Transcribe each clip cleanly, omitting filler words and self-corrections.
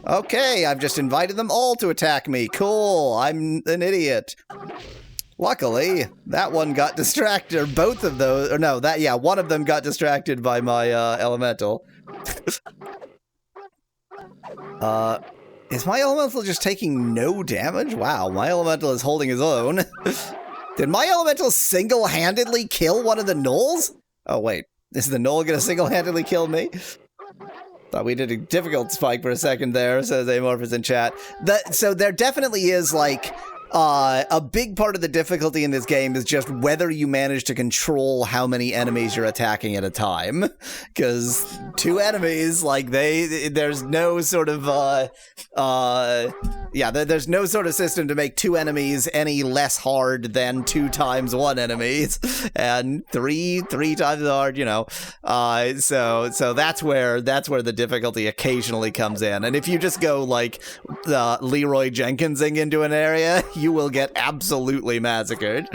Okay, I've just invited them all to attack me. Cool, I'm an idiot. Luckily, that one got distracted, or both of those, or no, that, yeah, one of them got distracted by my, elemental. Is my elemental just taking no damage? Wow, my elemental is holding his own. Did my elemental single-handedly kill one of the gnolls? Oh, wait, is the gnoll gonna single-handedly kill me? Thought we did a difficult spike for a second there, says Amorphous in chat. So there definitely is, like, a big part of the difficulty in this game is just whether you manage to control how many enemies you're attacking at a time. Because 2 enemies, like, there's no sort of, there's no sort of system to make 2 enemies any less hard than 2 times 1 enemies, and 3 times hard, you know. So that's where the difficulty occasionally comes in. And if you just go, like, Leroy Jenkinsing into an area, you will get absolutely massacred.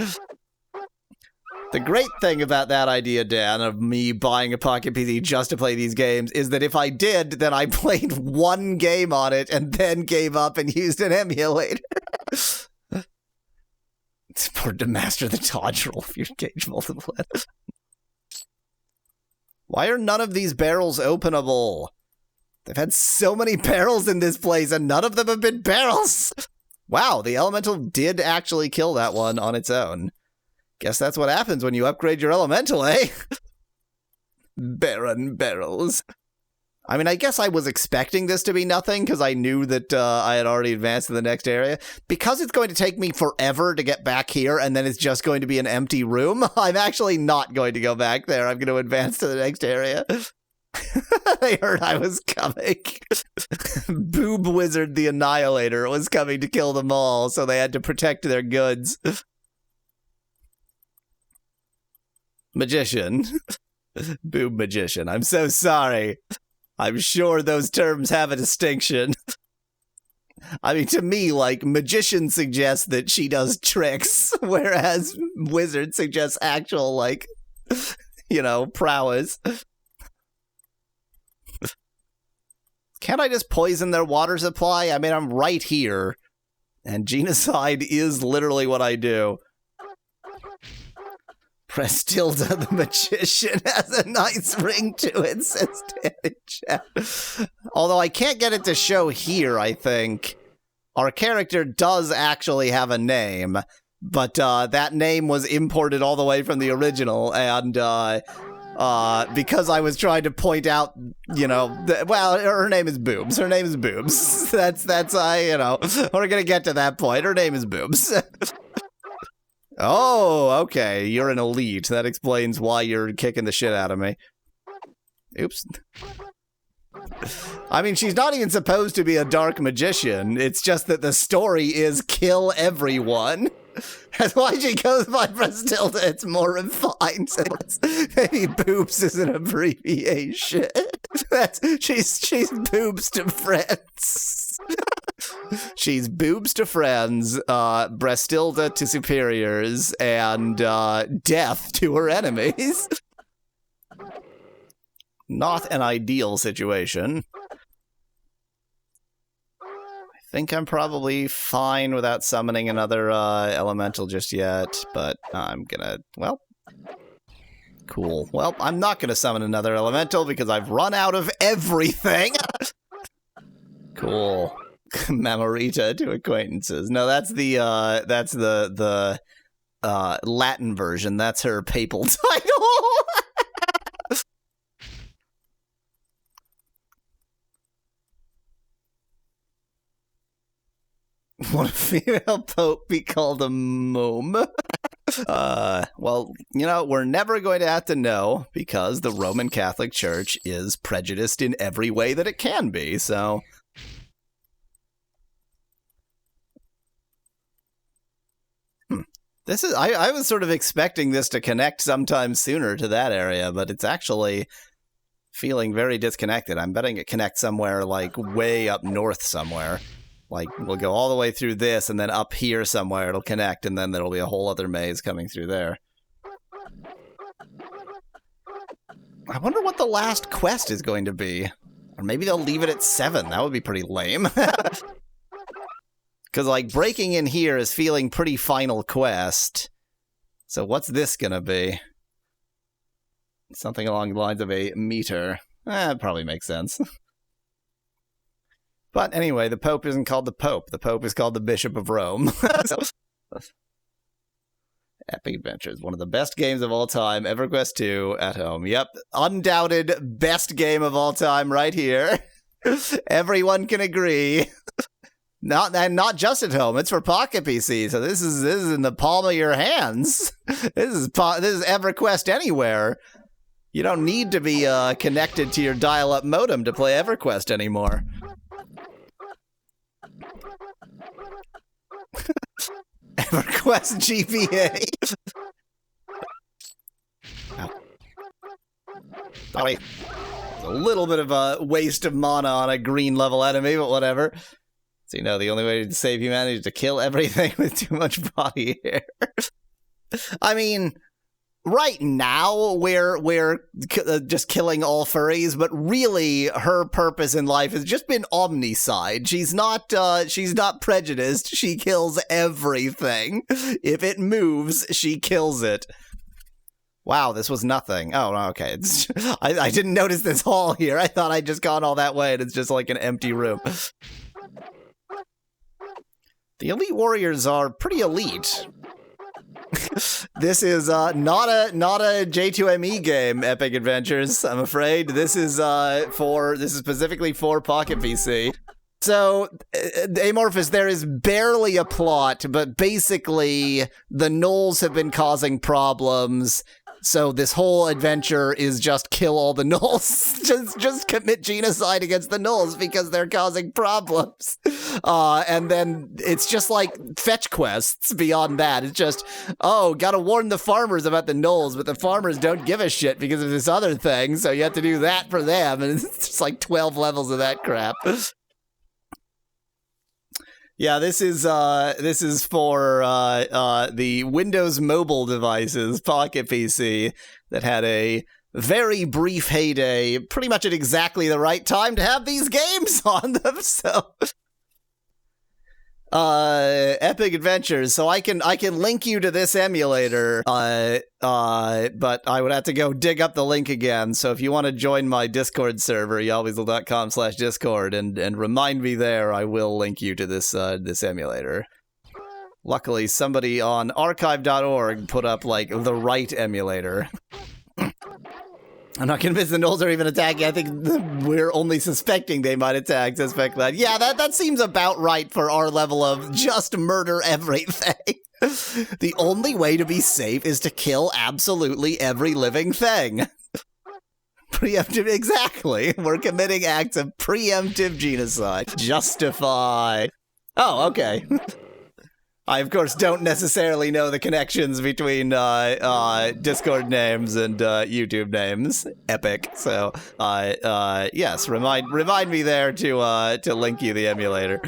The great thing about that idea, Dan, of me buying a Pocket PC just to play these games, is that if I did, then I played 1 game on it and then gave up and used an emulator. It's important to master the dodge roll for your gauge multiplier. Why are none of these barrels openable? They've had so many barrels in this place and none of them have been barrels! Wow, the elemental did actually kill that one on its own. Guess that's what happens when you upgrade your elemental, eh? Barren barrels. I mean, I guess I was expecting this to be nothing, because I knew that I had already advanced to the next area. Because it's going to take me forever to get back here, and then it's just going to be an empty room, I'm actually not going to go back there. I'm going to advance to the next area. They heard I was coming. Boob Wizard the Annihilator was coming to kill them all, so they had to protect their goods. Magician. Boob Magician. I'm so sorry. I'm sure those terms have a distinction. I mean, to me, like, magician suggests that she does tricks, whereas wizard suggests actual, like, you know, prowess. Can't I just poison their water supply? I mean, I'm right here, and genocide is literally what I do. Prestilda the Magician has a nice ring to it, says Dan in chat. Although I can't get it to show here, I think. Our character does actually have a name, but that name was imported all the way from the original, and because I was trying to point out, you know, well, her name is Boobs. Her name is Boobs. That's you know, we're gonna get to that point. Her name is Boobs. Oh, okay, you're an elite. That explains why you're kicking the shit out of me. Oops. I mean, she's not even supposed to be a dark magician. It's just that the story is kill everyone. That's why she goes by Prestilda. It's more refined. Maybe Boobs is an abbreviation. She's Boobs to friends. She's Boobs to friends, Prestilda to superiors, and death to her enemies. Not an ideal situation. I think I'm probably fine without summoning another elemental just yet, but I'm gonna, well, cool. Well, I'm not gonna summon another elemental because I've run out of everything. Cool. Memorita to acquaintances. No, that's the Latin version. That's her papal title. Would a female pope be called a mome? Well, you know, we're never going to have to know because the Roman Catholic Church is prejudiced in every way that it can be, so... This is, I was sort of expecting this to connect sometime sooner to that area, but it's actually feeling very disconnected. I'm betting it connects somewhere, like, way up north somewhere. Like, we'll go all the way through this, and then up here somewhere it'll connect, and then there'll be a whole other maze coming through there. I wonder what the last quest is going to be. Or maybe they'll leave it at 7. That would be pretty lame. Because, like, breaking in here is feeling pretty Final Quest. So what's this gonna be? Something along the lines of a meter. It probably makes sense. But anyway, the Pope isn't called the Pope. The Pope is called the Bishop of Rome. Epic Adventures, one of the best games of all time. Everquest 2 at home. Yep, undoubted best game of all time right here. Everyone can agree. Not just at home. It's for Pocket PC. So this is in the palm of your hands. This is EverQuest anywhere. You don't need to be connected to your dial-up modem to play EverQuest anymore. EverQuest GPA. Oh, wait. A little bit of a waste of mana on a green level enemy, but whatever. So, you know, the only way to save humanity is to kill everything with too much body hair. I mean, right now, we're just killing all furries, but really, her purpose in life has just been omnicide. She's not prejudiced. She kills everything. If it moves, she kills it. Wow, this was nothing. Oh, okay. I didn't notice this hall here. I thought I'd just gone all that way, and it's just like an empty room. The Elite Warriors are pretty elite. This is not a J2ME game, Epic Adventures, I'm afraid. This is specifically for Pocket PC. So, Amorphous, there is barely a plot, but basically the gnolls have been causing problems. So this whole adventure is just kill all the gnolls. just commit genocide against the gnolls because they're causing problems. And then it's just like fetch quests beyond that. It's just, oh, gotta warn the farmers about the gnolls, but the farmers don't give a shit because of this other thing, so you have to do that for them, and it's just like 12 levels of that crap. Yeah, this is for the Windows mobile devices, Pocket PC, that had a very brief heyday, pretty much at exactly the right time to have these games on them. So, Epic Adventures. So I can link you to this emulator, but I would have to go dig up the link again. So if you want to join my Discord server, yalweasel.com/Discord, and remind me there, I will link you to this emulator. Luckily, somebody on archive.org put up like the right emulator. I'm not convinced the gnolls are even attacking. I think we're only suspecting they might attack. Suspect that. Yeah, that seems about right for our level of just murder everything. The only way to be safe is to kill absolutely every living thing. Preemptive, exactly. We're committing acts of preemptive genocide. Justify. Oh, okay. I, of course, don't necessarily know the connections between Discord names and YouTube names. Epic. So, yes, remind me there to link you the emulator.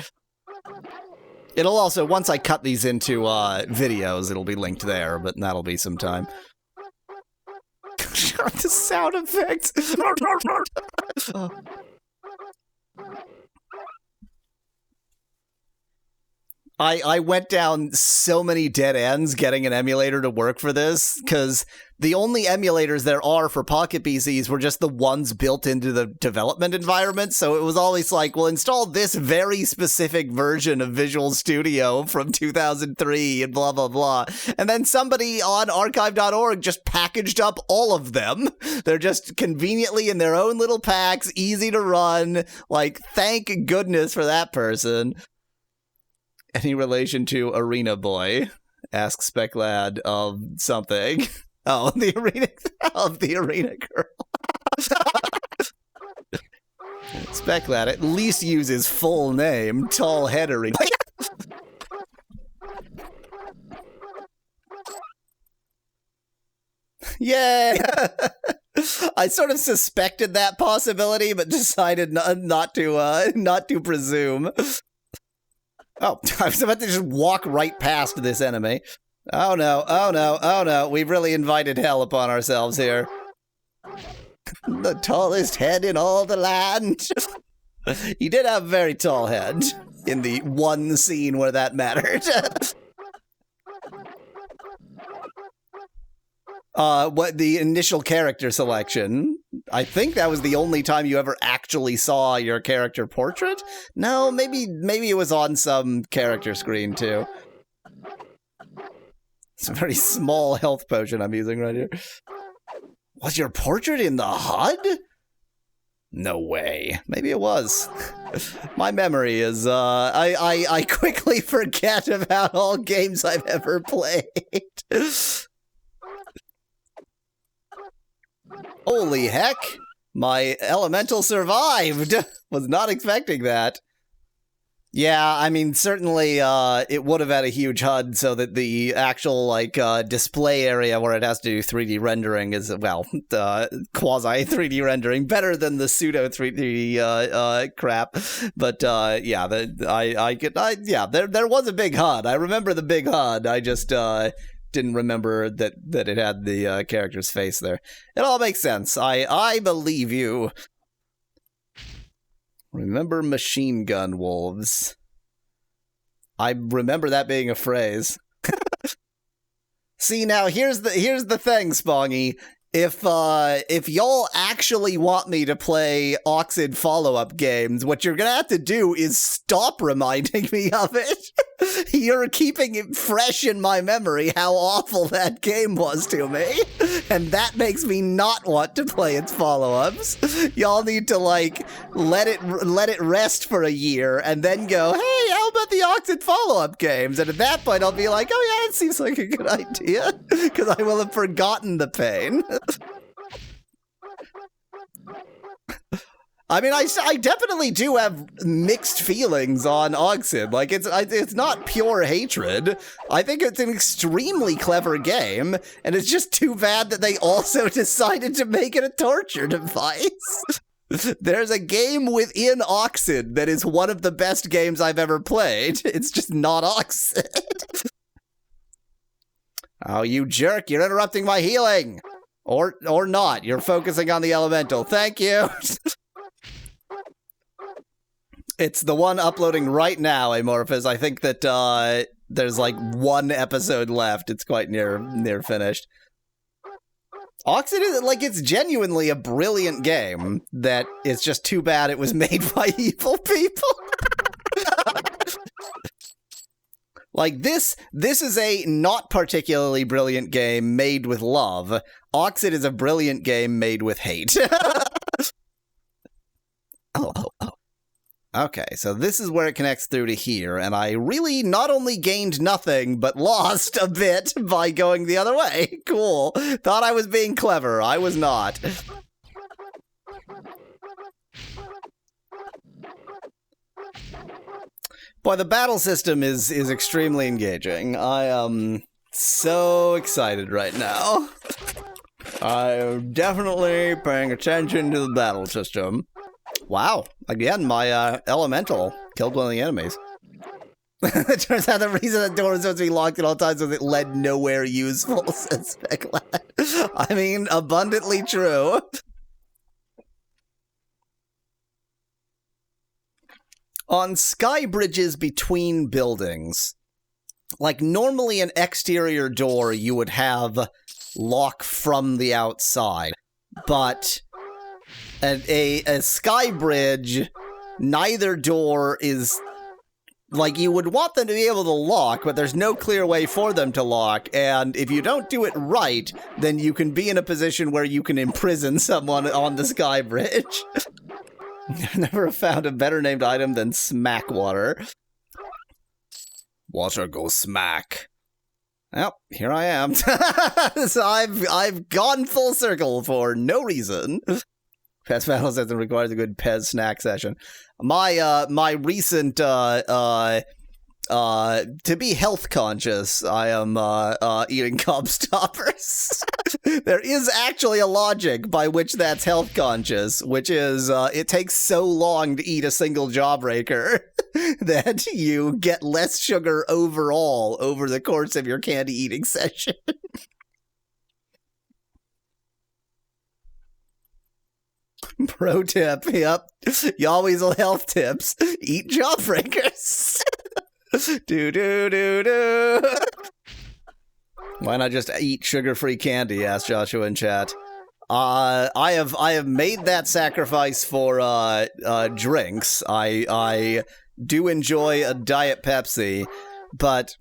It'll also, once I cut these into videos, it'll be linked there, but that'll be some time. The sound effects. I went down so many dead ends getting an emulator to work for this, because the only emulators there are for Pocket PCs were just the ones built into the development environment, so it was always like, well, install this very specific version of Visual Studio from 2003 and blah, blah, blah. And then somebody on archive.org just packaged up all of them. They're just conveniently in their own little packs, easy to run. Like, thank goodness for that person. Any relation to Arena Boy? Asks Speclad of something. Oh, the Arena Girl. Speclad at least uses full name, Tall Head Arena. Yeah. I sort of suspected that possibility, but decided not to presume. Oh, I was about to just walk right past this enemy. Oh no, oh no, oh no, we've really invited hell upon ourselves here. The tallest head in all the land. He did have a very tall head in the one scene where that mattered. What the initial character selection? I think that was the only time you ever actually saw your character portrait. No, maybe it was on some character screen too. It's a very small health potion I'm using right here. Was your portrait in the HUD? No way. Maybe it was. My memory is, I quickly forget about all games I've ever played. Holy heck! My elemental survived! Was not expecting that. Yeah, I mean, certainly it would have had a huge HUD so that the actual, like, display area where it has to do 3D rendering is, well, quasi-3D rendering, better than the pseudo-3D crap. But, yeah, there was a big HUD. I remember the big HUD. I just didn't remember that it had the character's face there. It all makes sense. I believe you. Remember machine gun wolves. I remember that being a phrase. See, now here's the thing, Spongy. If y'all actually want me to play Oxid follow-up games, what you're gonna have to do is stop reminding me of it. You're keeping it fresh in my memory how awful that game was to me, and that makes me not want to play its follow-ups. Y'all need to, like, let it rest for a year, and then go, hey, how about the Oxid follow-up games? And at that point, I'll be like, oh yeah, it seems like a good idea, because I will have forgotten the pain. I mean, I definitely do have mixed feelings on Oxid. Like, it's not pure hatred. I think it's an extremely clever game, and it's just too bad that they also decided to make it a torture device. There's a game within Oxid that is one of the best games I've ever played. It's just not Oxid. Oh, you jerk, you're interrupting my healing! Or not, you're focusing on the elemental. Thank you! It's the one uploading right now, Amorphous. I think that there's like one episode left. It's quite near finished. Oxid is, like, it's genuinely a brilliant game that it's just too bad it was made by evil people. Like, this is a not particularly brilliant game made with love. Oxid is a brilliant game made with hate. Oh. Okay, so this is where it connects through to here, and I really not only gained nothing, but lost a bit by going the other way. Cool. Thought I was being clever. I was not. Boy, the battle system is extremely engaging. I am so excited right now. I'm definitely paying attention to the battle system. Wow, again, my elemental killed one of the enemies. It turns out the reason the door was supposed to be locked at all times was it led nowhere useful, says Specklad. I mean, abundantly true. On sky bridges between buildings, like normally an exterior door you would have lock from the outside, but a sky bridge, neither door is, like, you would want them to be able to lock, but there's no clear way for them to lock, and if you don't do it right, then you can be in a position where you can imprison someone on the sky bridge. I've never found a better named item than smack water. Water goes smack. Well, here I am. So I've gone full circle for no reason. Pez Battle System requires a good Pez snack session. My recent to be health conscious, I am eating gobstoppers. There is actually a logic by which that's health conscious, which is it takes so long to eat a single jawbreaker that you get less sugar overall over the course of your candy eating session. Pro tip, yep. You always will health tips. Eat jawbreakers. Do. Why not just eat sugar-free candy? Asked Joshua in chat. I have made that sacrifice for drinks. I do enjoy a Diet Pepsi, but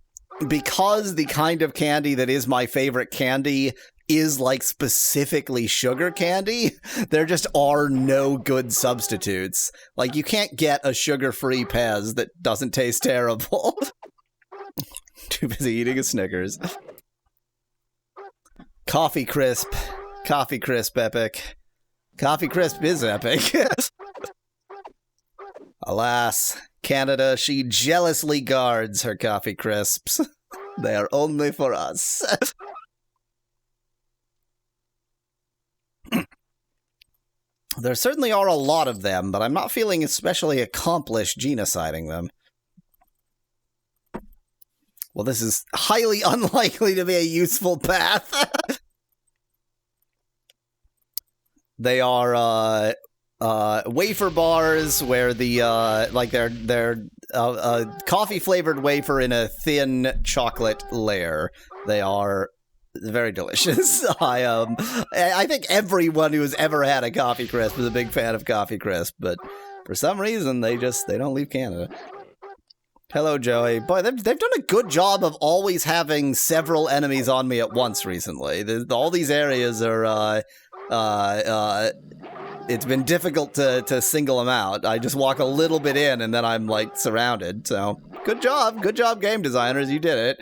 because the kind of candy that is my favorite candy is like specifically sugar candy, there just are no good substitutes. Like, you can't get a sugar-free Pez that doesn't taste terrible. Too busy eating a Snickers. Coffee Crisp. Coffee Crisp epic. Coffee Crisp is epic. Alas, Canada, she jealously guards her Coffee Crisps. They are only for us. There certainly are a lot of them, but I'm not feeling especially accomplished genociding them. Well, this is highly unlikely to be a useful path. They are wafer bars where the like they're coffee-flavored wafer in a thin chocolate layer. They are very delicious. I think everyone who has ever had a Coffee Crisp is a big fan of Coffee Crisp, but for some reason they don't leave Canada. Hello, Joey. Boy, they've done a good job of always having several enemies on me at once recently. All these areas are, it's been difficult to single them out. I just walk a little bit in and then I'm, like, surrounded. So, good job, game designers, you did it.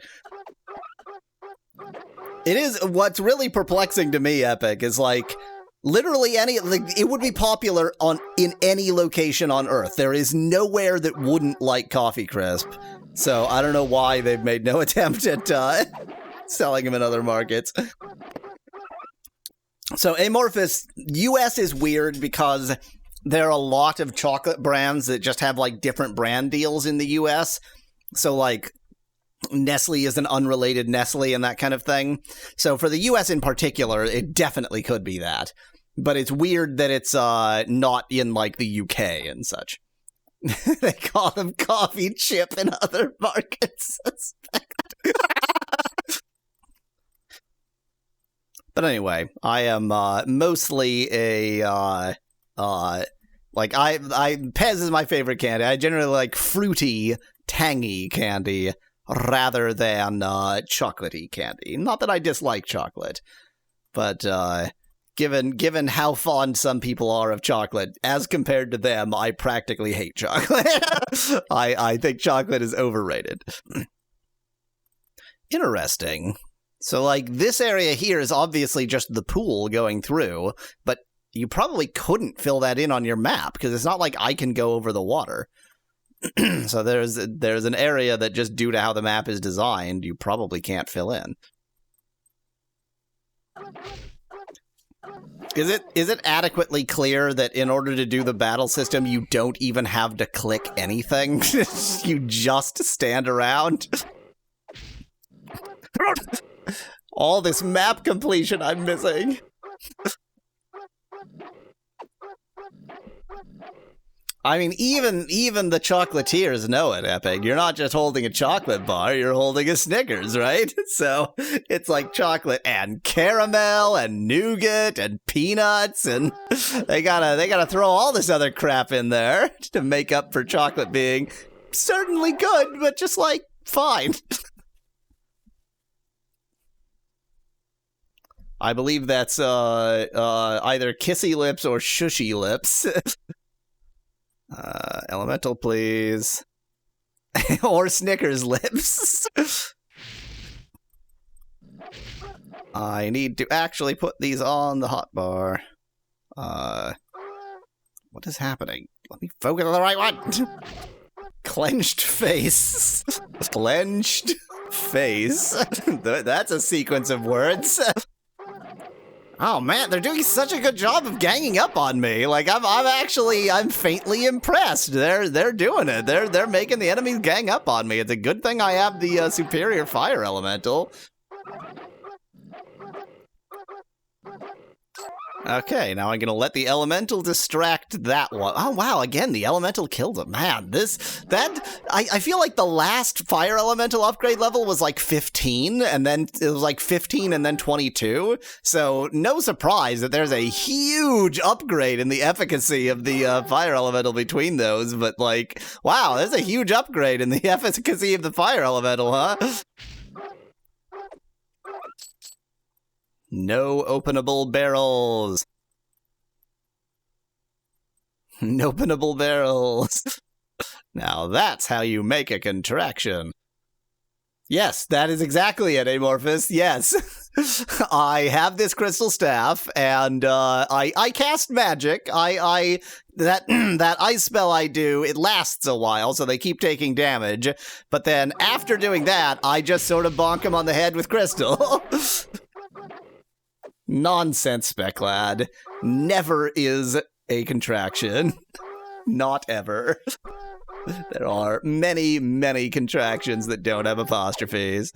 It is, what's really perplexing to me, Epic, is, like, literally it would be popular in any location on Earth. There is nowhere that wouldn't like Coffee Crisp. So I don't know why they've made no attempt at selling them in other markets. So Amorphous, US is weird because there are a lot of chocolate brands that just have like different brand deals in the US. So like Nestle is an unrelated Nestle and that kind of thing. So for the US in particular, it definitely could be that. But it's weird that it's not in, like, the UK and such. They call them coffee chip in other markets. But anyway, I am mostly a, like, Pez is my favorite candy. I generally like fruity, tangy candy rather than chocolatey candy. Not that I dislike chocolate, but given how fond some people are of chocolate, as compared to them, I practically hate chocolate. I think chocolate is overrated. Interesting. So, like, this area here is obviously just the pool going through, but you probably couldn't fill that in on your map, because it's not like I can go over the water. So there's an area that just due to how the map is designed, you probably can't fill in. Is it adequately clear that in order to do the battle system, you don't even have to click anything? You just stand around? All this map completion I'm missing. I mean, even the chocolatiers know it, Epic. You're not just holding a chocolate bar, you're holding a Snickers, right? So it's like chocolate and caramel and nougat and peanuts, and they gotta throw all this other crap in there to make up for chocolate being certainly good, but just like fine. I believe that's either kissy lips or shushy lips. Elemental, please. Or Snickers lips. I need to actually put these on the hotbar. What is happening? Let me focus on the right one. Clenched face. Clenched face. That's a sequence of words. Oh man, they're doing such a good job of ganging up on me. Like I'm faintly impressed. They're doing it. They're making the enemies gang up on me. It's a good thing I have the superior fire elemental. Okay, now I'm gonna let the elemental distract that one. Oh wow, again, the elemental killed him. Man, I feel like the last fire elemental upgrade level was like 15, and then it was like 15 and then 22. So no surprise that there's a huge upgrade in the efficacy of the fire elemental between those, but like, wow, there's a huge upgrade in the efficacy of the fire elemental, huh? No openable barrels. No openable barrels. Now that's how you make a contraction. Yes, that is exactly it, Amorphous. Yes. I have this crystal staff, and I cast magic. That ice spell I do, it lasts a while, so they keep taking damage. But then after doing that, I just sort of bonk them on the head with crystal. Nonsense, Specklad. Never is a contraction. Not ever. There are many, many contractions that don't have apostrophes.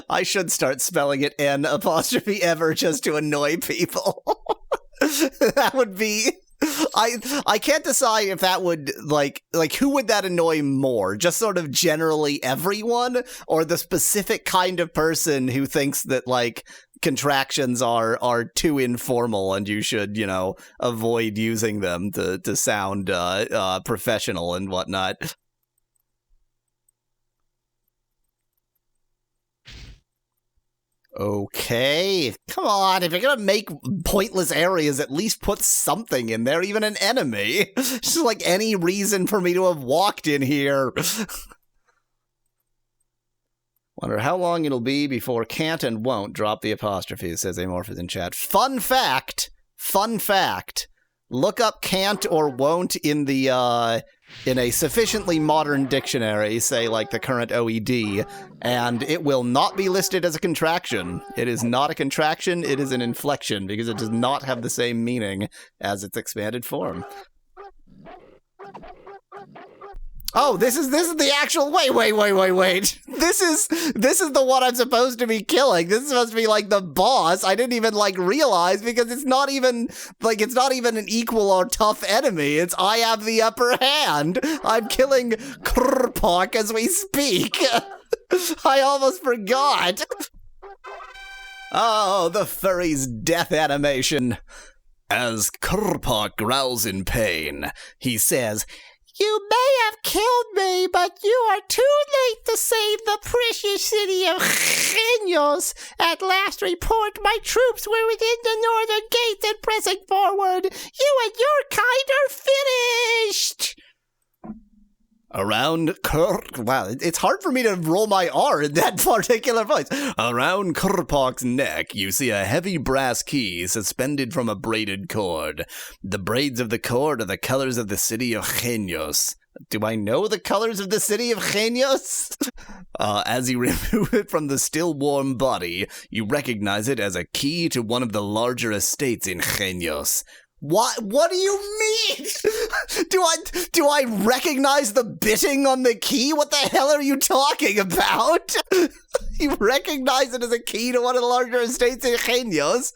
I should start spelling it N''ever just to annoy people. That would be... I can't decide if that would, like, who would that annoy more? Just sort of generally everyone? Or the specific kind of person who thinks that, like, contractions are too informal and you should, you know, avoid using them to sound professional and whatnot? Okay, come on, if you're gonna make pointless areas, at least put something in there, even an enemy. Just like any reason for me to have walked in here. Wonder how long it'll be before can't and won't drop the apostrophe, says Amorphous in chat. Fun fact, look up can't or won't in the, in a sufficiently modern dictionary, say like the current OED, and it will not be listed as a contraction. It is not a contraction, it is an inflection, because it does not have the same meaning as its expanded form. Oh, this is the actual, wait. This is the one I'm supposed to be killing. This is supposed to be like the boss. I didn't even like realize because it's not even an equal or tough enemy. It's I have the upper hand. I'm killing Krpok as we speak. I almost forgot. Oh, the furry's death animation. As Krpok growls in pain, he says, "You may have killed me, but you are too late to save the precious city of Genios. At last report, my troops were within the northern gate and pressing forward. You and your kind are finished." Around wow, it's hard for me to roll my R in that particular voice. Around Krpok's neck, you see a heavy brass key suspended from a braided cord. The braids of the cord are the colors of the city of Genios. Do I know the colors of the city of Genios? As you remove it from the still warm body, you recognize it as a key to one of the larger estates in Genios. What do you mean? Do I recognize the bitting on the key? What the hell are you talking about? You recognize it as a key to one of the larger estates in Genios?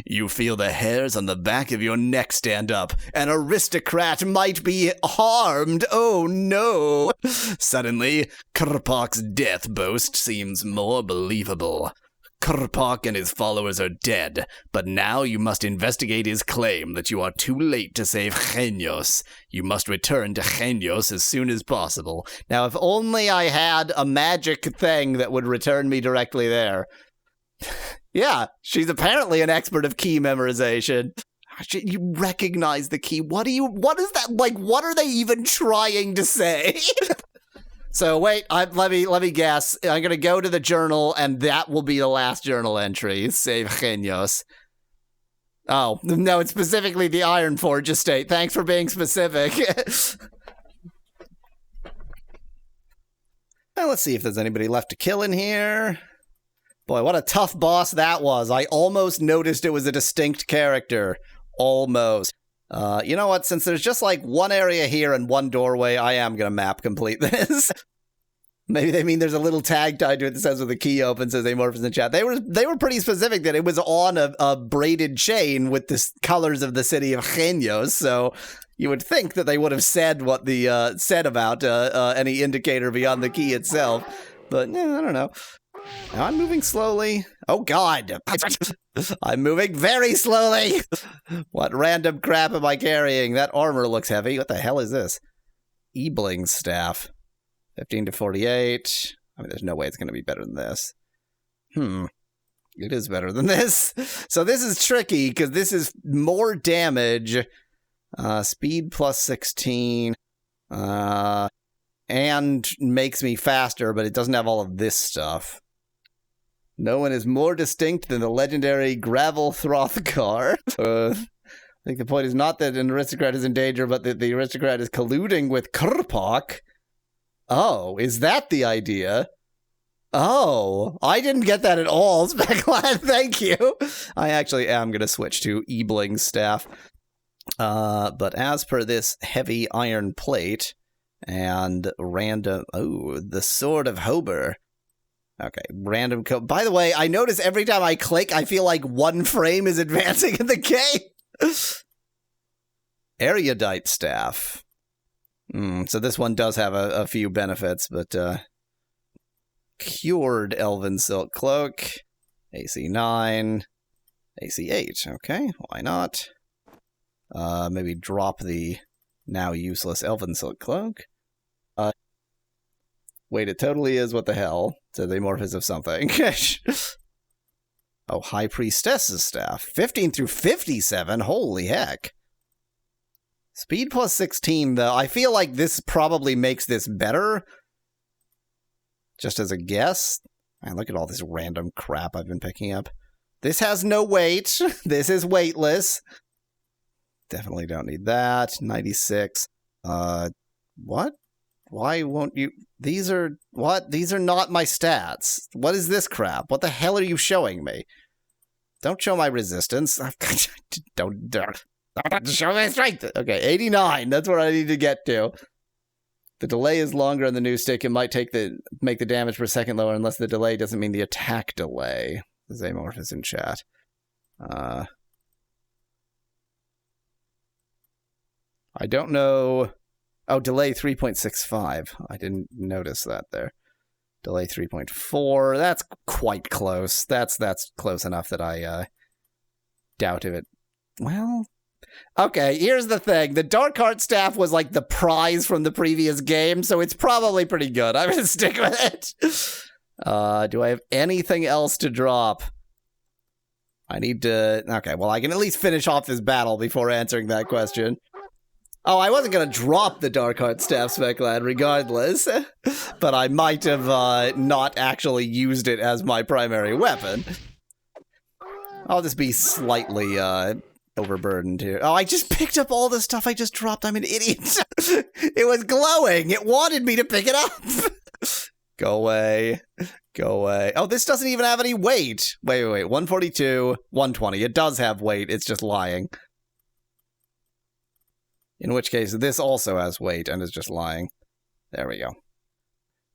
You feel the hairs on the back of your neck stand up. An aristocrat might be harmed. Oh no. Suddenly, Krpok's death boast seems more believable. Krpok and his followers are dead, but now you must investigate his claim that you are too late to save Genios. You must return to Genios as soon as possible. Now, if only I had a magic thing that would return me directly there. Yeah, she's apparently an expert of key memorization. You recognize the key. What is that, like, what are they even trying to say? So wait, let me guess. I'm gonna go to the journal, and that will be the last journal entry. Save Genios. Oh no, it's specifically the Ironforge estate. Thanks for being specific. Well, let's see if there's anybody left to kill in here. Boy, what a tough boss that was. I almost noticed it was a distinct character. Almost. You know what? Since there's just like one area here and one doorway, I am gonna map complete this. Maybe they mean there's a little tag tied to it that says with a key open, says amorphous in chat. They were pretty specific that it was on a braided chain with the colors of the city of Genios, so you would think that they would have said what the said about any indicator beyond the key itself. But I don't know. Now I'm moving slowly. Oh god! I'm moving very slowly! What random crap am I carrying? That armor looks heavy. What the hell is this? Ebling's staff. 15 to 48. I mean, there's no way it's going to be better than this. It is better than this. So this is tricky, because this is more damage. Speed plus 16. And makes me faster, but it doesn't have all of this stuff. No one is more distinct than the legendary Gravel Throthgar. I think the point is not that an aristocrat is in danger, but that the aristocrat is colluding with Krpak. Oh, is that the idea? Oh, I didn't get that at all, Speckland. Thank you. I actually am going to switch to Ebling's staff. But as per this heavy iron plate and random... Oh, the Sword of Hober. Okay, random code. By the way, I notice every time I click, I feel like one frame is advancing in the game. Erudite staff. So this one does have a few benefits, but cured elven silk cloak, AC 9, AC 8. Okay, why not? Maybe drop the now useless elven silk cloak. Wait, it totally is. What the hell? So the amorphous of something. Oh, High Priestess's staff. 15 through 57? Holy heck. Speed plus 16, though. I feel like this probably makes this better. Just as a guess. Man, look at all this random crap I've been picking up. This has no weight. This is weightless. Definitely don't need that. 96. What? Why won't you... These are... What? These are not my stats. What is this crap? What the hell are you showing me? Don't show my resistance. Don't show my strength. Okay, 89. That's where I need to get to. The delay is longer on the new stick. It might make the damage per second lower unless the delay doesn't mean the attack delay. Zamorphous in chat. I don't know... Oh, delay 3.65. I didn't notice that there. Delay 3.4. That's quite close. That's close enough that I doubt if it... Well... Okay, here's the thing. The Darkheart staff was like the prize from the previous game, so it's probably pretty good. I'm going to stick with it. Do I have anything else to drop? I need to... Okay, well, I can at least finish off this battle before answering that question. Oh, I wasn't going to drop the Darkheart staff, Specklad, regardless. But I might have not actually used it as my primary weapon. I'll just be slightly overburdened here. Oh, I just picked up all the stuff I just dropped. I'm an idiot. It was glowing. It wanted me to pick it up. Go away. Go away. Oh, this doesn't even have any weight. Wait. 142, 120. It does have weight. It's just lying. In which case, this also has weight and is just lying. There we go.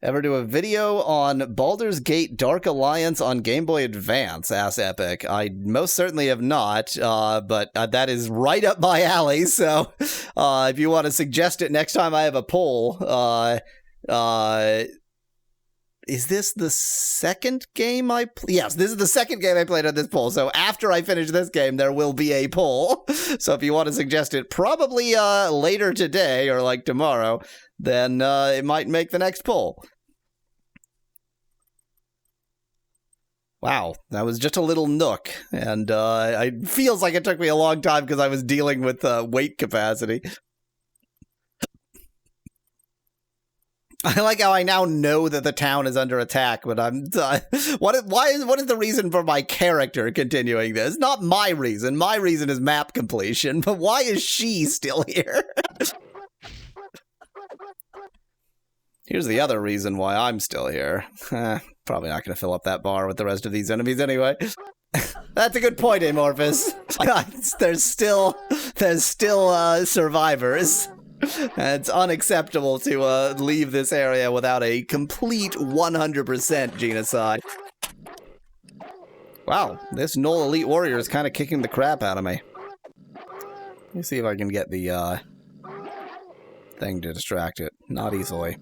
Ever do a video on Baldur's Gate Dark Alliance on Game Boy Advance? Asked Epic. I most certainly have not, but that is right up my alley, so if you want to suggest it next time I have a poll, is this the second game I played? Yes, this is the second game I played on this poll. So after I finish this game, there will be a poll. So if you want to suggest it probably later today or like tomorrow, then it might make the next poll. Wow, that was just a little nook. And it feels like it took me a long time because I was dealing with weight capacity. I like how I now know that the town is under attack, but I'm... what is the reason for my character continuing this? Not my reason. My reason is map completion, but why is she still here? Here's the other reason why I'm still here. Probably not going to fill up that bar with the rest of these enemies anyway. That's a good point, Amorphous. There's still survivors. It's unacceptable to leave this area without a complete 100% genocide. Wow, this Null Elite Warrior is kind of kicking the crap out of me. Let me see if I can get the thing to distract it. Not easily.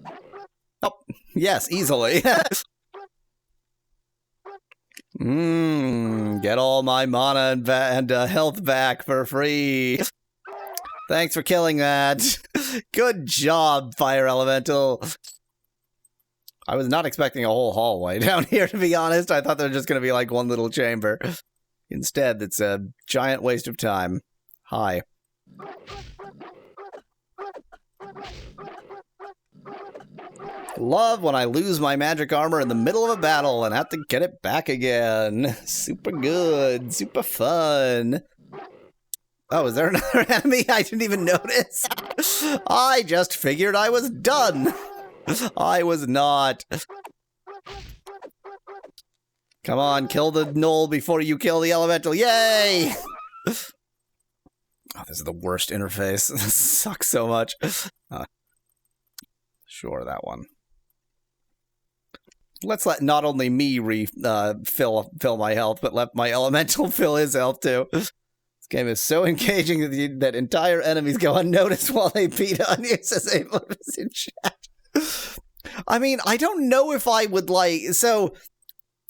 Oh, yes, easily. Get all my mana and health back for free. Thanks for killing that. Good job, Fire Elemental. I was not expecting a whole hallway down here, to be honest. I thought there was just going to be like one little chamber. Instead, it's a giant waste of time. Hi. Love when I lose my magic armor in the middle of a battle and have to get it back again. Super good. Super fun. Oh, is there another enemy? I didn't even notice. I just figured I was done. I was not. Come on, kill the Null before you kill the Elemental. Yay! Oh, this is the worst interface. This sucks so much. Sure, that one. Let's let not only me fill my health, but let my Elemental fill his health too. This game is so engaging that entire enemies go unnoticed while they beat on you, says Ablemus in chat. I mean, I don't know if I would like... So,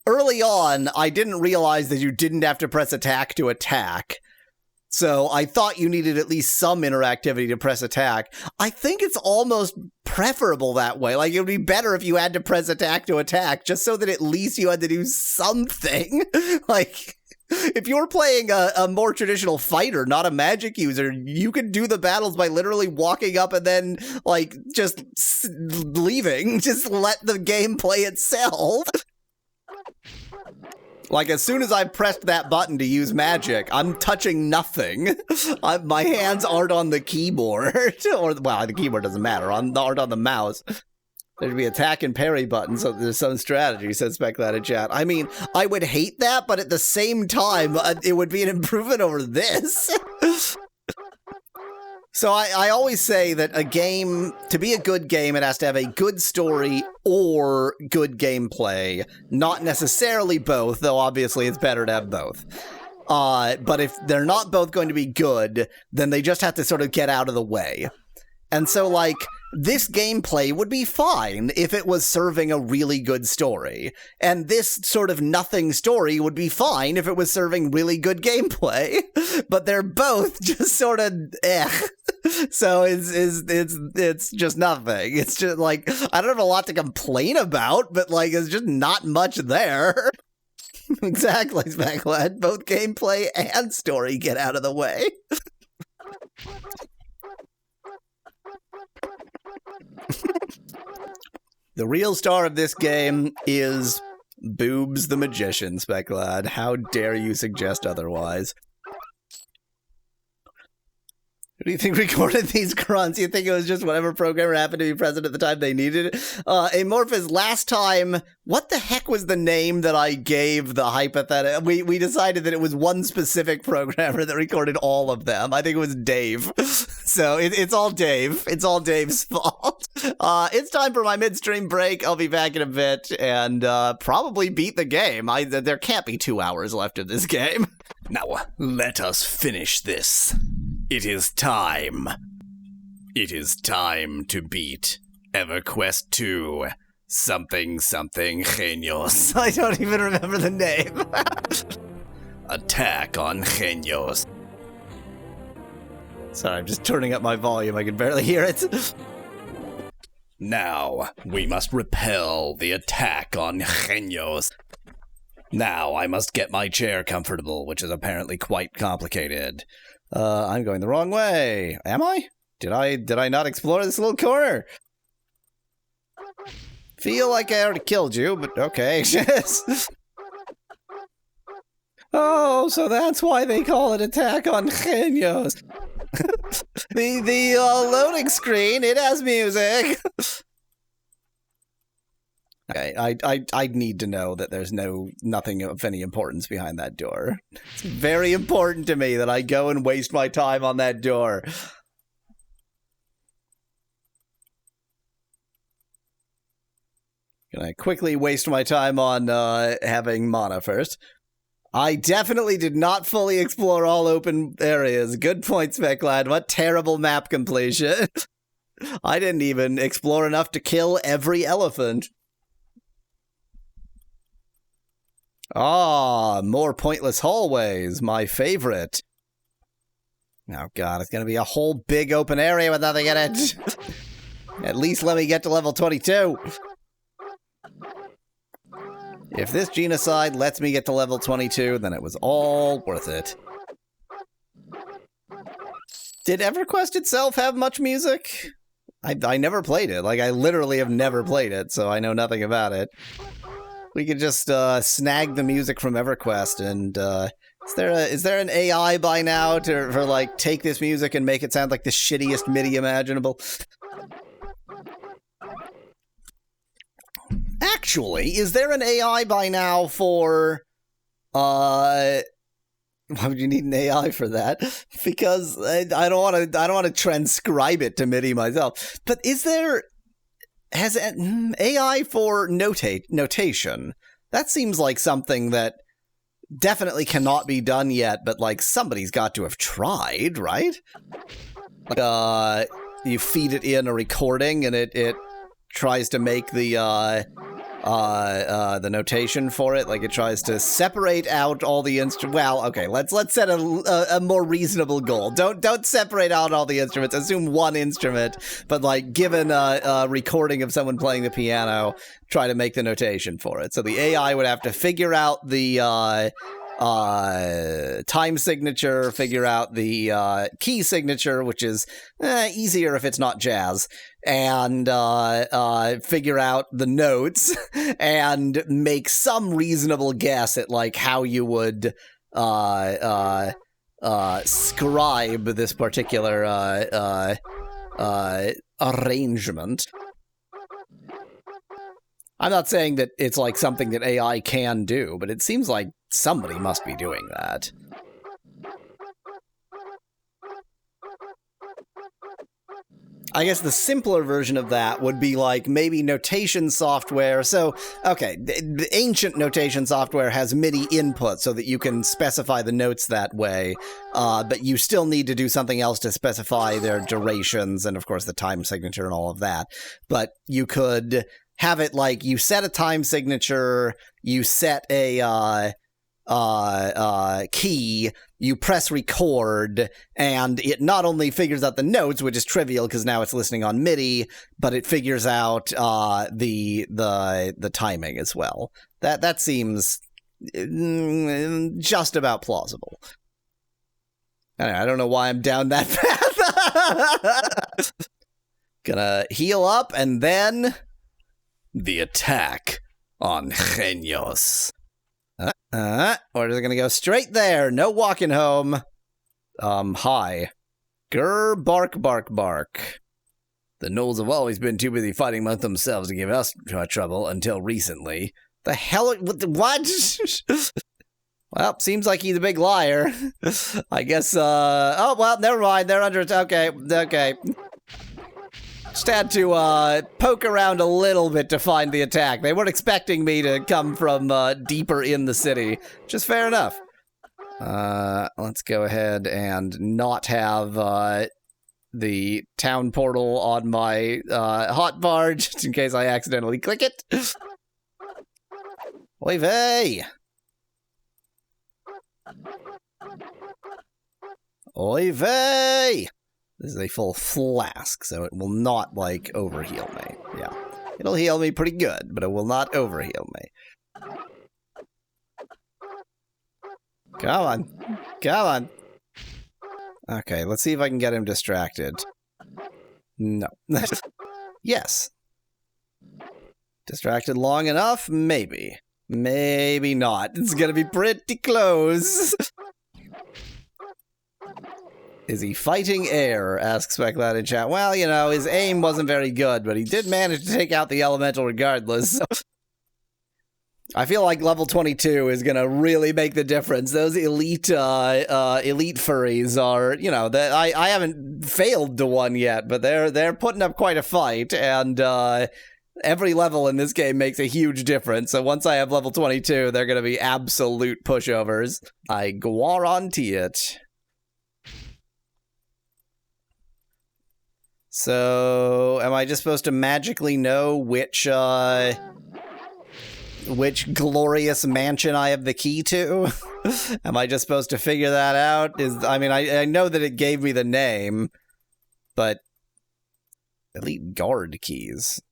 early on, I didn't realize that you didn't have to press attack to attack. So, I thought you needed at least some interactivity to press attack. I think it's almost preferable that way. Like, it would be better if you had to press attack to attack, just so that at least you had to do something. Like... If you're playing a more traditional fighter, not a magic user, you can do the battles by literally walking up and then, like, just leaving. Just let the game play itself. Like, as soon as I pressed that button to use magic, I'm touching nothing. My hands aren't on the keyboard. Or, well, the keyboard doesn't matter. Aren't on the mouse. There should be attack and parry buttons, so there's some strategy, says Speculated Chat. I mean, I would hate that, but at the same time, it would be an improvement over this. So I always say that a game, to be a good game, it has to have a good story or good gameplay. Not necessarily both, though obviously it's better to have both. But if they're not both going to be good, then they just have to sort of get out of the way. And so, like, this gameplay would be fine if it was serving a really good story. And this sort of nothing story would be fine if it was serving really good gameplay. But they're both just sort of So it's just nothing. It's just like, I don't have a lot to complain about, but like, it's just not much there. Exactly, Specklad. Both gameplay and story get out of the way. The real star of this game is Boobs the Magician, Specklad. How dare you suggest otherwise? Who do you think recorded these grunts? You think it was just whatever programmer happened to be present at the time they needed it? Amorphous, last time, what the heck was the name that I gave the hypothetical? We decided that it was one specific programmer that recorded all of them. I think it was Dave. So it's all Dave. It's all Dave's fault. It's time for my midstream break. I'll be back in a bit and probably beat the game. There can't be 2 hours left of this game. Now, let us finish this. It is time. It is time to beat Everquest 2. Something Genios. I don't even remember the name. Attack on Genios. Sorry, I'm just turning up my volume. I can barely hear it. Now, we must repel the attack on Genios. Now, I must get my chair comfortable, which is apparently quite complicated. I'm going the wrong way. Am I? Did I not explore this little corner? Feel like I already killed you, but okay. Oh, so that's why they call it Attack on Genios. the loading screen, it has music. Okay, I need to know that there's nothing of any importance behind that door. It's very important to me that I go and waste my time on that door. Gonna quickly waste my time on having mana first. I definitely did not fully explore all open areas. Good point, Speclad. What terrible map completion. I didn't even explore enough to kill every elephant. Ah, more pointless hallways. My favorite. Oh god, it's gonna be a whole big open area with nothing in it. At least let me get to level 22. If this genocide lets me get to level 22, then it was all worth it. Did Everquest itself have much music? I never played it. Like, I literally have never played it, so I know nothing about it. We could just snag the music from Everquest, and is there an AI by now for like take this music and make it sound like the shittiest MIDI imaginable? Actually, is there an AI by now for why would you need an AI for that? Because I don't want to transcribe it to MIDI myself. But has an AI for notation? That seems like something that definitely cannot be done yet, but like somebody's got to have tried, right? You feed it in a recording and it tries to make the notation for it. Like it tries to separate out all the instruments. Well, okay, let's set a more reasonable goal. Don't separate out all the instruments. Assume one instrument, but like given a recording of someone playing the piano, try to make the notation for it. So the AI would have to figure out the time signature, figure out the key signature, which is easier if it's not jazz, and figure out the notes and make some reasonable guess at like how you would scribe this particular arrangement. I'm not saying that it's like something that AI can do, but it seems like somebody must be doing that. I guess the simpler version of that would be like maybe notation software. So, okay, the ancient notation software has MIDI input so that you can specify the notes that way, but you still need to do something else to specify their durations and, of course, the time signature and all of that. But you could have it like you set a time signature, you set a key, you press record, and it not only figures out the notes, which is trivial because now it's listening on MIDI, but it figures out the timing as well. That seems just about plausible. I don't know why I'm down that path. Gonna heal up and then the attack on Genios. Or is it gonna go straight there? No walking home. Hi. Grr, bark, bark, bark. The gnolls have always been too busy fighting among themselves to give us trouble until recently. The hell? What? Well, seems like he's a big liar. I guess, oh, well, never mind. They're under attack. Okay. Just had to poke around a little bit to find the attack. They weren't expecting me to come from deeper in the city, which is fair enough. Let's go ahead and not have the town portal on my hotbar, just in case I accidentally click it. Oy vey! Oy vey! This is a full flask, so it will not, like, overheal me. Yeah. It'll heal me pretty good, but it will not overheal me. Come on. Come on. Okay, let's see if I can get him distracted. No. Yes. Distracted long enough? Maybe. Maybe not. It's gonna be pretty close. Is he fighting air? Asks Speclad in chat. Well, you know, his aim wasn't very good, but he did manage to take out the elemental regardless. I feel like level 22 is gonna really make the difference. Those elite furries are, you know, I haven't failed to one yet, but they're putting up quite a fight, and Every level in this game makes a huge difference, so once I have level 22, they're going to be absolute pushovers. I guarantee it. So, am I just supposed to magically know which glorious mansion I have the key to? Am I just supposed to figure that out? I know that it gave me the name, but elite guard keys.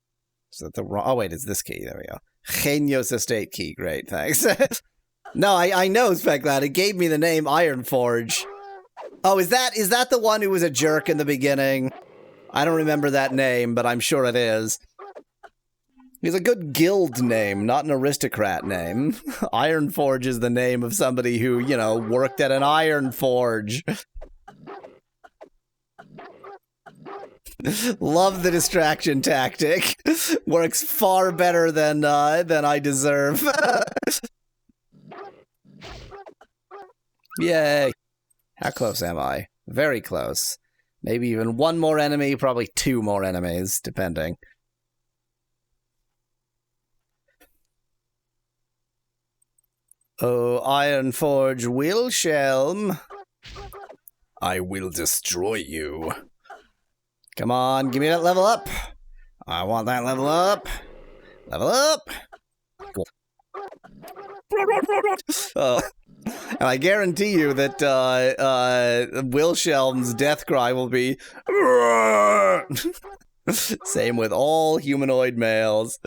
Is that the wrong? Oh wait, it's this key. There we go. Genius estate key. Great, thanks. No, I know, Specklad. It gave me the name Ironforge. Oh, is that the one who was a jerk in the beginning? I don't remember that name, but I'm sure it is. He's a good guild name, not an aristocrat name. Ironforge is the name of somebody who, you know, worked at an iron forge. Love the distraction tactic. Works far better than I deserve. Yay. How close am I? Very close. Maybe even one more enemy, probably two more enemies, depending. Oh, Ironforge Wilshelm. I will destroy you. Come on, give me that level up. I want that level up. Level up. Cool. And I guarantee you that Wilshelm's death cry will be same with all humanoid males.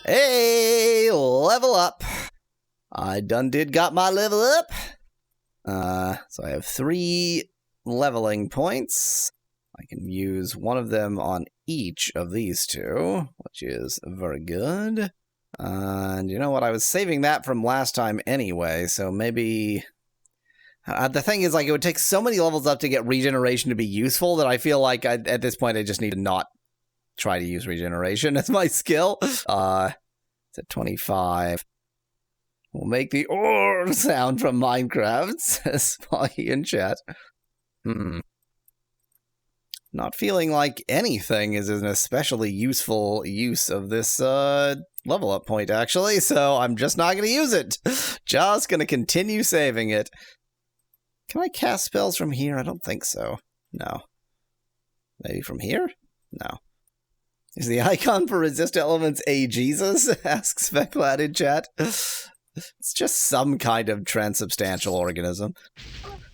Hey, level up. I done got my level up. So I have 3 leveling points. I can use one of them on each of these 2, which is very good. And you know what? I was saving that from last time anyway, so maybe... the thing is, like, it would take so many levels up to get regeneration to be useful that I feel like at this point I just need to not try to use regeneration as my skill. It's at 25. We'll make the sound from Minecraft, says Foggy in chat. Not feeling like anything is an especially useful use of this level up point, actually, so I'm just not going to use it. Just going to continue saving it. Can I cast spells from here? I don't think so. No. Maybe from here? No. Is the icon for resist elements a Jesus? Asks Specklad in chat. It's just some kind of transubstantial organism.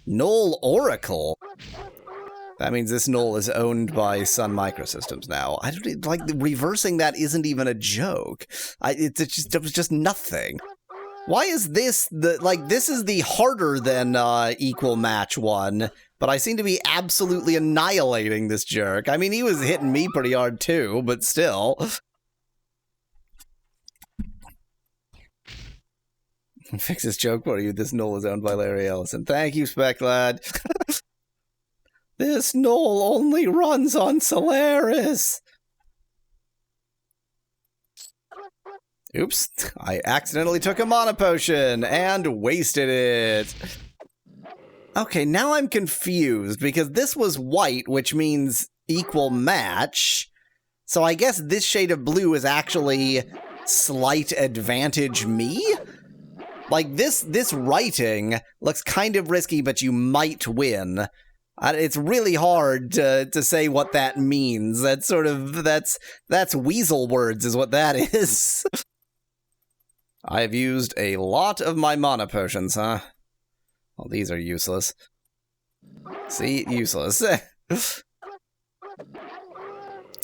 Null Oracle. That means this Null is owned by Sun Microsystems now. I don't like reversing that isn't even a joke. It was just nothing. Why is this this is the harder than equal match one, but I seem to be absolutely annihilating this jerk. I mean, he was hitting me pretty hard too, but still. Fix this joke for you. This Null is owned by Larry Ellison. Thank you, Specklad. This Null only runs on Solaris. Oops, I accidentally took a mana potion and wasted it. Okay, now I'm confused because this was white, which means equal match. So I guess this shade of blue is actually slight advantage me? Like, this writing looks kind of risky, but you might win. It's really hard to say what that means. That's sort of, that's weasel words is what that is. I've used a lot of my mana potions, huh? Well, these are useless. See? Useless.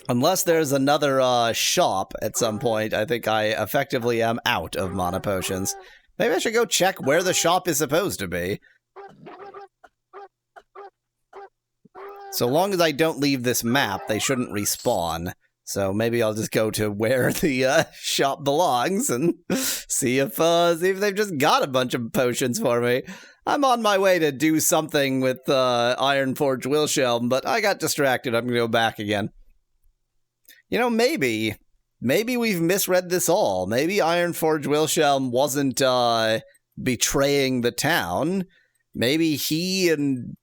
Unless there's another shop at some point, I think I effectively am out of mana potions. Maybe I should go check where the shop is supposed to be. So long as I don't leave this map, they shouldn't respawn. So maybe I'll just go to where the shop belongs and see if they've just got a bunch of potions for me. I'm on my way to do something with Ironforge Wilshelm, but I got distracted. I'm gonna go back again. You know, maybe we've misread this all. Maybe Ironforge Wilshelm wasn't betraying the town. Maybe he and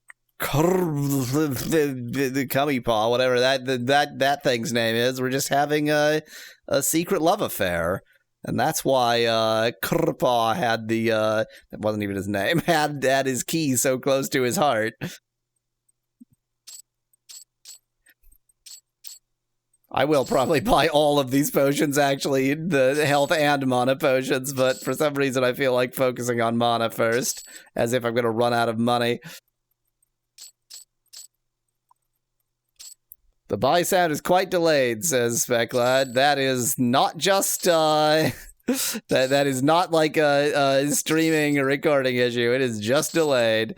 the Cummy Paw, whatever that thing's name is. We're just having a secret love affair. And that's why Krpa had the, that wasn't even his name, had his key so close to his heart. I will probably buy all of these potions, actually, the health and mana potions, but for some reason I feel like focusing on mana first, as if I'm going to run out of money. The buy sound is quite delayed, says Speclad. That is not just, that is not like a streaming or recording issue. It is just delayed.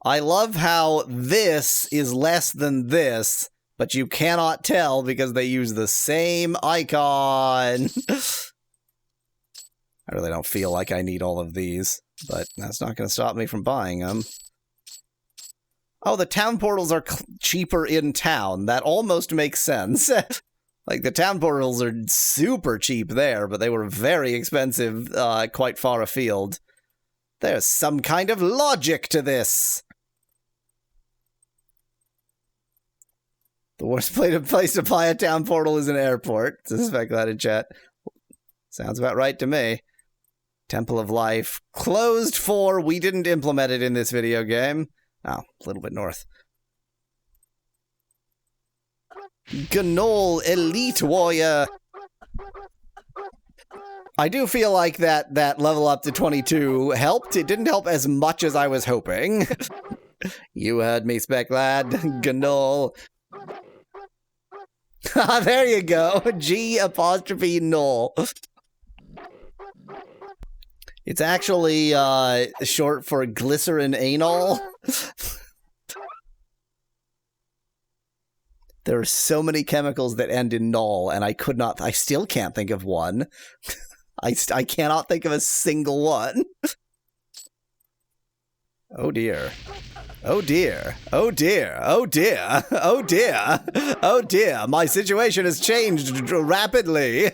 I love how this is less than this, but you cannot tell because they use the same icon. I really don't feel like I need all of these, but that's not going to stop me from buying them. Oh, the town portals are cheaper in town. That almost makes sense. Like, the town portals are super cheap there, but they were very expensive quite far afield. There's some kind of logic to this. The worst place to buy a town portal is an airport. Suspect that in chat. Sounds about right to me. Temple of Life. Closed for, we didn't implement it in this video game. Oh, a little bit north. Gnoll Elite Warrior. I do feel like that level up to 22 helped. It didn't help as much as I was hoping. You heard me, Spec Lad. Gnoll. There you go. G''null. It's actually short for glycerin anal. There are so many chemicals that end in null, and I still can't think of one. I cannot think of a single one. Oh dear. Oh dear. Oh dear. Oh dear. Oh dear. Oh dear. My situation has changed rapidly.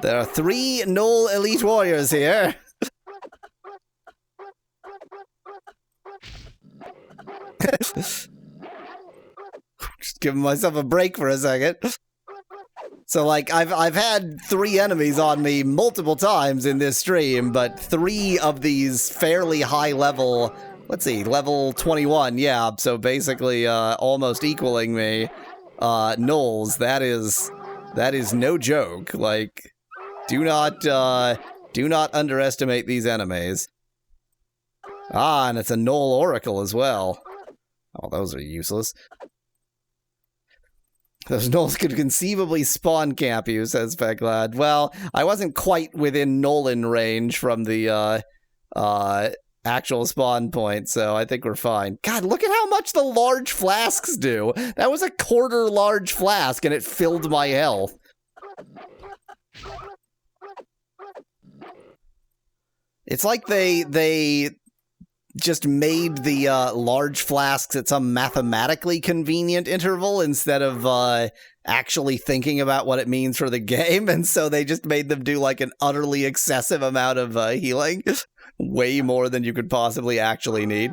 There are 3 null elite warriors here. Just giving myself a break for a second. So, like, I've had 3 enemies on me multiple times in this stream, but 3 of these fairly high level, let's see, level 21, yeah, so basically almost equaling me, gnolls. That is no joke. Like, do not underestimate these enemies. Ah, and it's a gnoll oracle as well. Oh, those are useless. Those gnolls could conceivably spawn camp you, says Feglad. Well, I wasn't quite within Nolan range from the actual spawn point, so I think we're fine. God, look at how much the large flasks do. That was a quarter large flask, and it filled my health. It's like they just made the large flasks at some mathematically convenient interval instead of actually thinking about what it means for the game, and so they just made them do like an utterly excessive amount of healing. Way more than you could possibly actually need.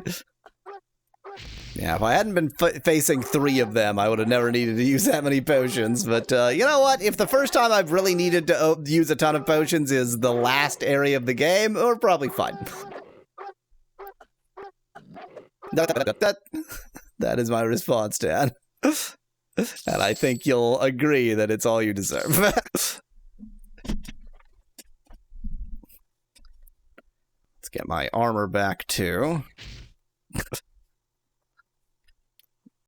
Yeah, if I hadn't been facing 3 of them, I would have never needed to use that many potions, but you know what? If the first time I've really needed to use a ton of potions is the last area of the game, we're probably fine. That is my response, Dan. And I think you'll agree that it's all you deserve. Let's get my armor back, too.